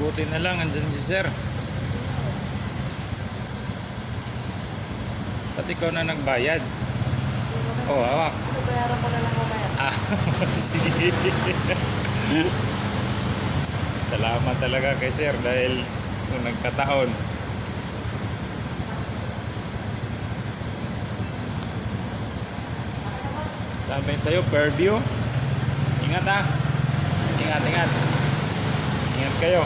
Buti na lang, andyan si sir. Ba't ikaw na nagbayad? Oh, hawak. Bayaran ko na lang mamaya. Ah, sige. Salamat talaga kay sir dahil kung nagkataon. Sabi sa'yo, Fairview. Ingat ha. Ingat, ingat. Ingat kayo.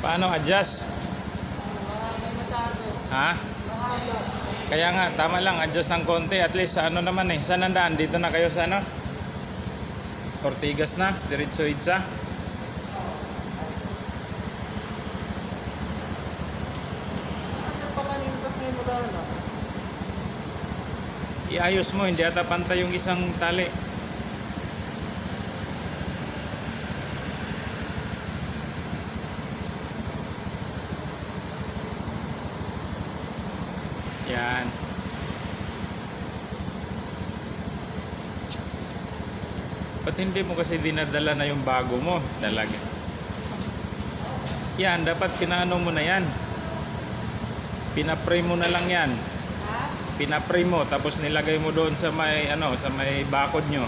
Paano adjust? May masyado. Ha? Mahalo. Kaya nga, tama lang, adjust ng konti. At least sa ano naman eh. Saan nandaan? Dito na kayo sa ano? Ortigas na? Diretso Itza? Ano pa kanintas ngayon mo daw, no? Iayos mo, hindi ata pantay yung isang tali. Yan. Ba't hindi mo kasi dinadala na yung bago mo? Talaga. Yan, dapat pinaano mo na yan. Pinapray mo na lang yan. Ha? Pinapray mo, tapos nilagay mo doon sa may, ano, sa may bakod nyo.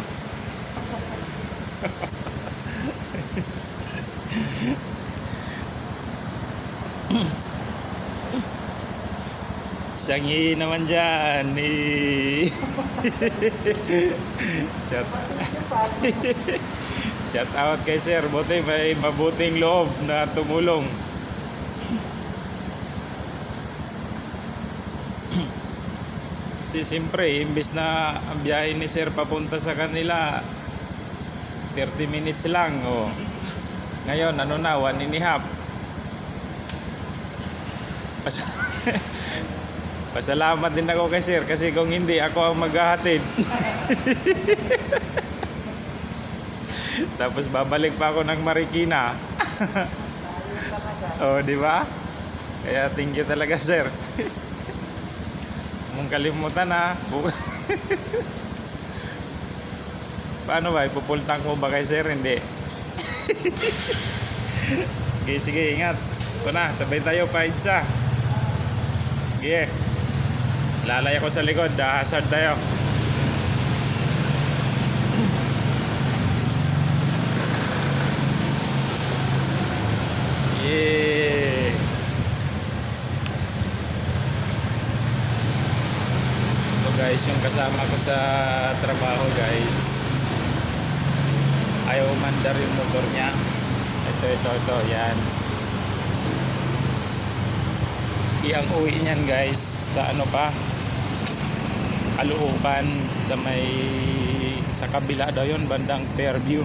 Sangi naman dyan. Shout, shout out kay sir. Buti may mabuting loob na tumulong. Kasi siyempre, imbis na ang biyahe ni sir papunta sa kanila 30 minutes lang. Oh. Ngayon, ano na, 1.5 Pasalamat din ako kay sir kasi kung hindi ako ang maghahatid. Tapos babalik pa ako ng Marikina. Oh, di ba? Kaya thank you talaga sir. Mong kalimutan ha. Paano ba? Ipupultang mo ba kay sir? Hindi. Okay, sige, ingat. Ito na, sabay tayo pa Itza. Sige. Lalay ako sa likod, hazard tayo. Yeah. Ito guys, yung kasama ko sa trabaho guys. Ayaw umandar yung motor niya. Ito, yan. Ang uwi niyan guys sa ano pa, Caloocan, sa kabila daw yun, bandang Fairview.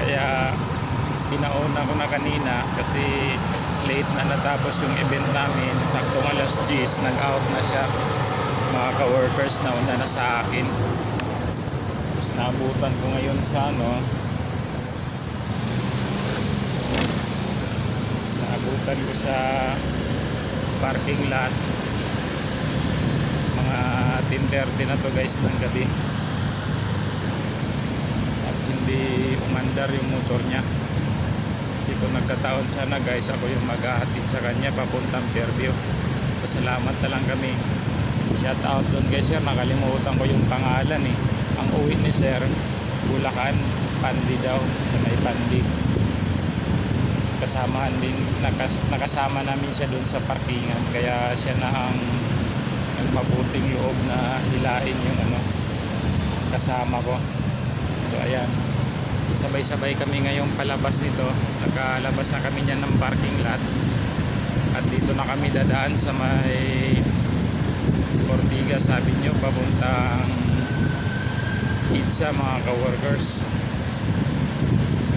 Kaya pinauna ko na kanina kasi late na natapos yung event namin. Saktong alas 10 nag-out na siya, mga ka-workers na una na sa akin. Tapos naabutan ko ngayon sa ano, naabutan ko sa parking lot, mga 10:30 na to guys ng gabi, at hindi umandar yung motor niya. Kasi kung nagkataon sana guys, ako yung maghahatid sa kanya papuntang Fairview. Pasalamat na lang kami. Shout out doon guys sir, nakalimutan ko yung pangalan eh. Ang uwi ni sir, Bulacan, Pandi daw, sa may Pandi. Kasamahan din, nakasama namin siya doon sa parkingan, kaya siya na ang mabuting loob na hilain yung ano, kasama ko. So ayan, so sabay-sabay kami ngayong palabas nito. Nakalabas na kami niyan ng parking lot at dito na kami dadaan sa may Ortigas Avenue papuntang Itza mga ka-workers.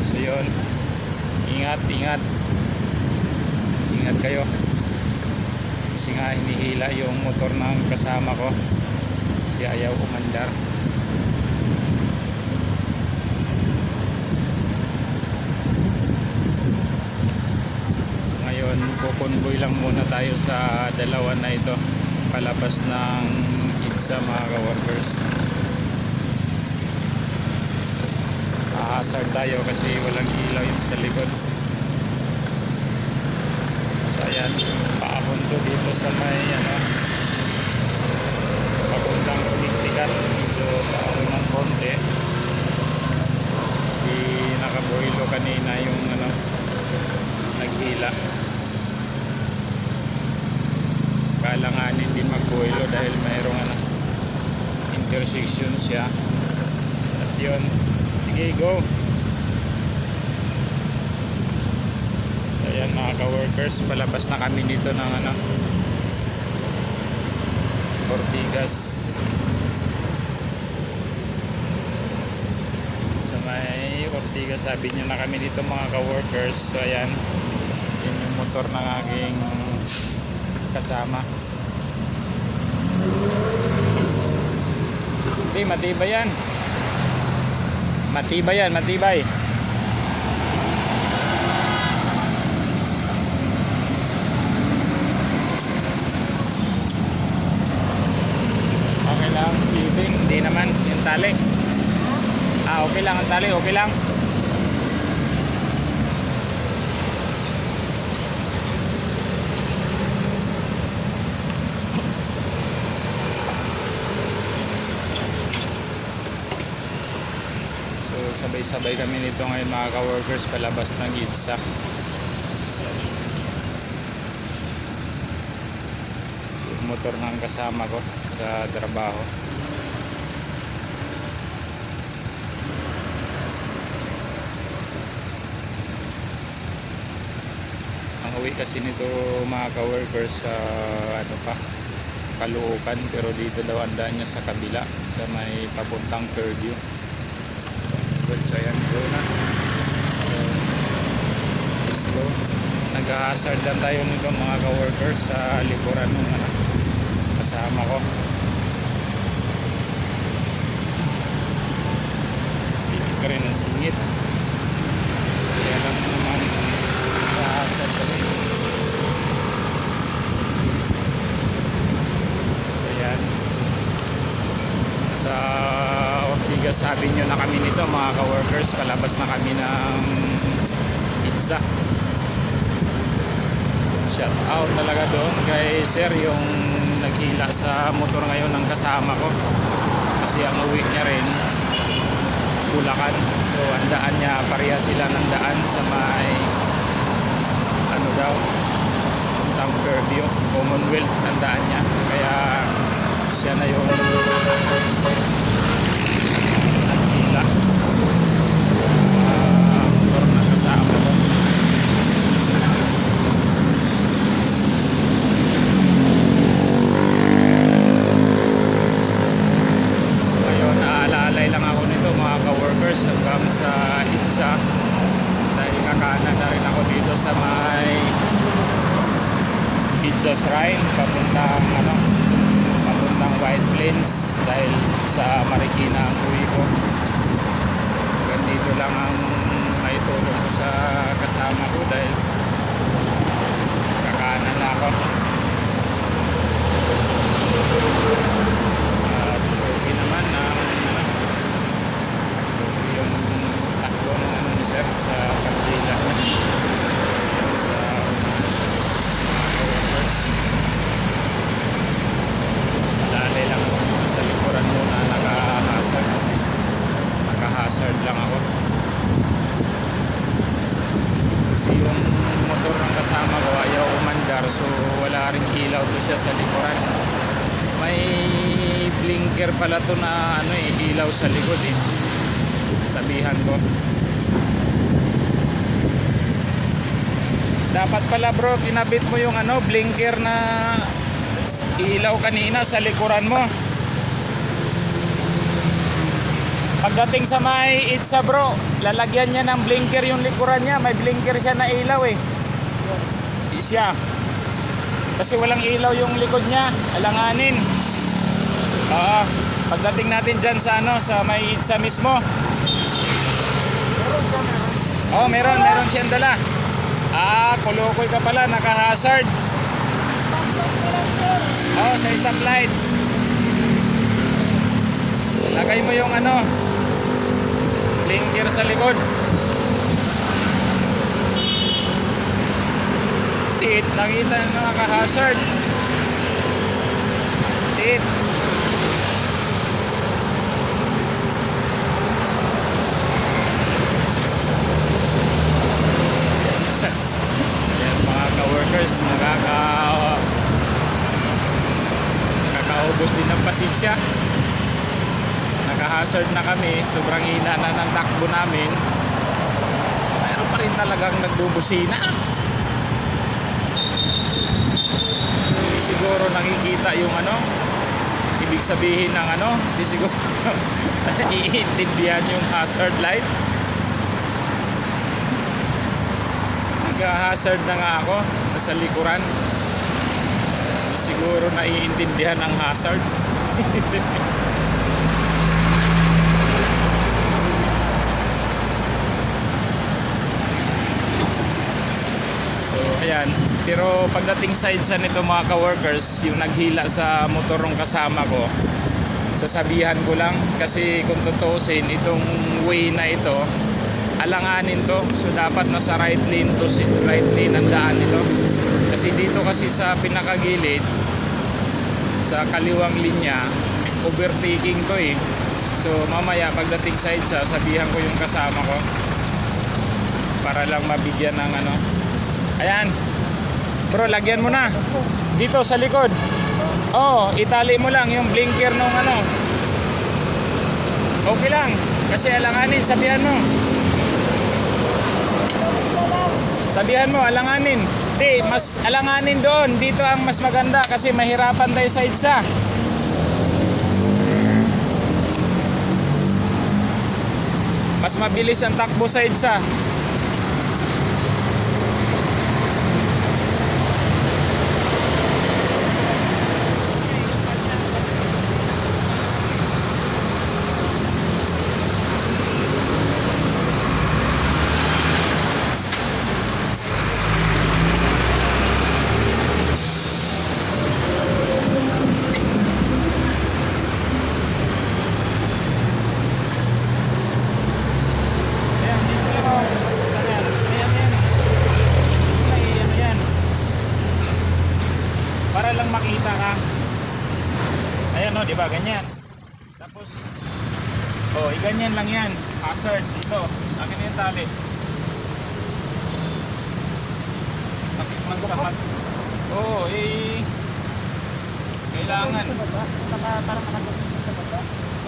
So yun, ingat kayo kasi nga hinihila yung motor ng kasama ko kasi ayaw umandar. So ngayon kukonvoy lang muna tayo sa dalawa na ito palabas ng EDSA mga ka-workers. Hazard tayo kasi walang ilaw yung sa likod. So ayan, paabon to dito sa may papuntang Kuliktikat, medyo paabon ng konti. Di nakaboilo kanina yung naghila. Kalanganin din magboilo dahil mayroong intersection siya. At yun, sige, go. So ayan mga ka-workers, palabas na kami dito ng Ortigas. Sa may Ortigas, sabi niyo na kami dito mga ka-workers. So ayan, yun yung motor ng aking kasama. Okay, matibay yan. Matibay. Okay lang, flipping. Hindi naman, yung tali. Okay lang ang tali, okay lang. So sabay-sabay kami nito ngayon mga ka-workers palabas ng EDSA. Yung motor ng kasama ko sa trabaho. Ang uwi kasi nito mga ka-workers sa Caloocan, pero dito daw ang daan niya sa kabila sa may papuntang Fairview. So ayan, go na. So let's go. Nag-hazard lang tayo nito mga ka-workers sa likuran ng kasama ko. Singit ka rin ang singit. Kaya lang naman nag-hazard kami. So ayan, sa Ortigas Avenue na kami nito mga ka-workers, palabas na kami ng EDSA. Shout out talaga doon kay sir yung naghila sa motor ngayon ng kasama ko kasi ang uwi niya rin Bulacan. So ang daan niya, pareha sila ng daan sa may puntang Fairview, Commonwealth ang daan niya, kaya siya na yung naghila sa motor na kasama ko. So ngayon naaalaalay lang ako nito mga ka-workers hanggang sa EDSA dahil kakanan na rin ako dito sa may EDSA Shrine papuntang White Plains dahil sa Marikina ang uwi ko. Ganito lang ang maitulong ko sa kasama ko dahil kakanan na ako. At okay naman ang yung takbo ng ni sir sa partida sa workers. Lalay lang ako sa likuran muna, naka-hazard lang ako kasi yung motor ng kasama ko ayaw umandar, so wala ring ilaw to siya sa likuran. May blinker pala to na ilaw sa likod sabihan ko. Dapat pala bro, kinabit mo yung blinker na ilaw kanina sa likuran mo. Pagdating sa may Itza bro, lalagyan niya ng blinker yung likuran niya. May blinker siya na ilaw eh. Siya. Kasi walang ilaw yung likod niya. Alanganin. Oo. Pagdating natin dyan sa ano, sa may Itza mismo. Oo, meron siyang dala. Ah, kulukoy ka pala, naka-hazard. Oo, sa stoplight. Lagay mo yung ano, blinker sa likod. Tit, nakita na naka-hazard. Tit. Ayan mga ka-workers, nakakaubos din ng pasensya. Naka-hazard na kami, sobrang hina na ng takbo namin. Pero pa rin talagang nagbubusina. Siguro nakikita yung ano, ibig sabihin ng ano, di siguro iintindihan yung hazard light. Nag-hazard na nga ako sa likuran. Di siguro naiintindihan ang hazard. So ayan, pero pagdating sa EDSA nito mga ka-workers, yung naghila sa motorong kasama ko, sasabihan ko lang kasi kung tutuusin itong way na ito, alanganin to. So dapat nasa right lane to, right lane ang daan ito. Kasi dito kasi sa pinakagilid, sa kaliwang linya, overtaking to eh. So mamaya pagdating sa EDSA, sabihan ko yung kasama ko para lang mabigyan ng ano. Ayan. Bro, lagyan mo na. Dito sa likod. Oh, itali mo lang yung blinker nung ano. Okay lang. Kasi alanganin, sabihan mo. Sabihan mo, alanganin. Di, mas alanganin doon. Dito ang mas maganda kasi mahirapan tayo sa EDSA. Mas mabilis ang takbo sa EDSA. Para lang makita ka. Ayan o, di ba? Ganyan. Tapos, oh, ganyan lang yan. Hazard dito. Akin na yung tali. Sakit man sa mat. Oo, kailangan. Parang nakagabit sa baba.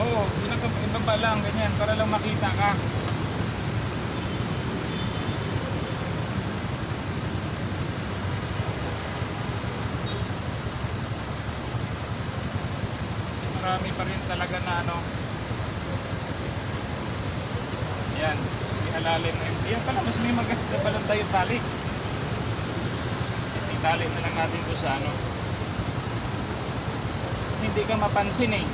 Oo, ibaba lang. Ganyan. Para lang makita ka. Marami pa rin talaga na ano. Ayan, mas alalim na yun. Ayan pala, mas may maganda pala tayo tali. Kasi tali na lang natin to sa ano. Kasi hindi ka mapansin eh.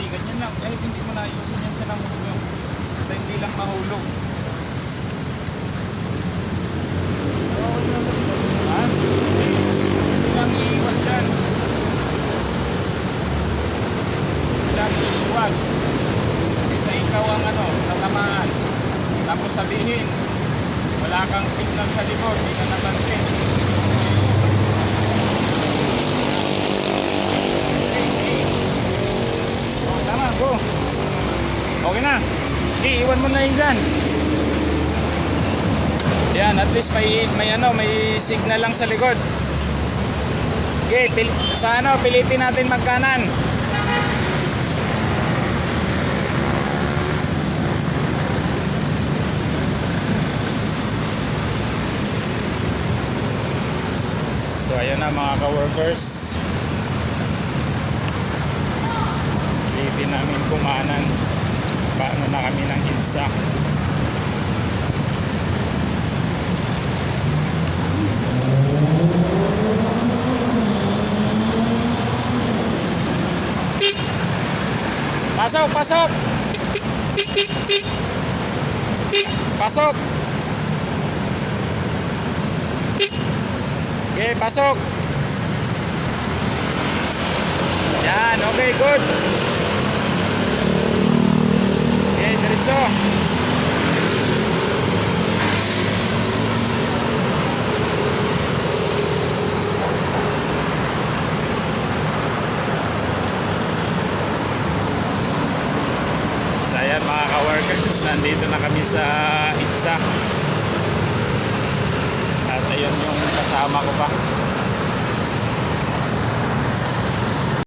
Ganyan lang, kahit hindi mo naayusin yan siya ng gusto, basta hindi lang mahulog. Ha? Hindi lang iiwas dyan. Hindi lang iiwas. Isa ikaw ang ano, tatamaan. Tapos sabihin, wala kang signal sa likod, hindi ka napansin. Go. Okay na. Okay, iwan mo na yun dyan. Yan, at least may ano, may signal lang sa likod. Okay, sa ano, pilitin natin magkanan. ayan na mga ka-workers. Ulitin namin kumanan. Paano na kami ng IDSA. Pasok, pasok! Pasok! Okay, pasok! Yan, okay, good! Okay, diretso! So ayan mga ka-workers, nandito na kami sa IDSA. At ayun yung kasama ko pa.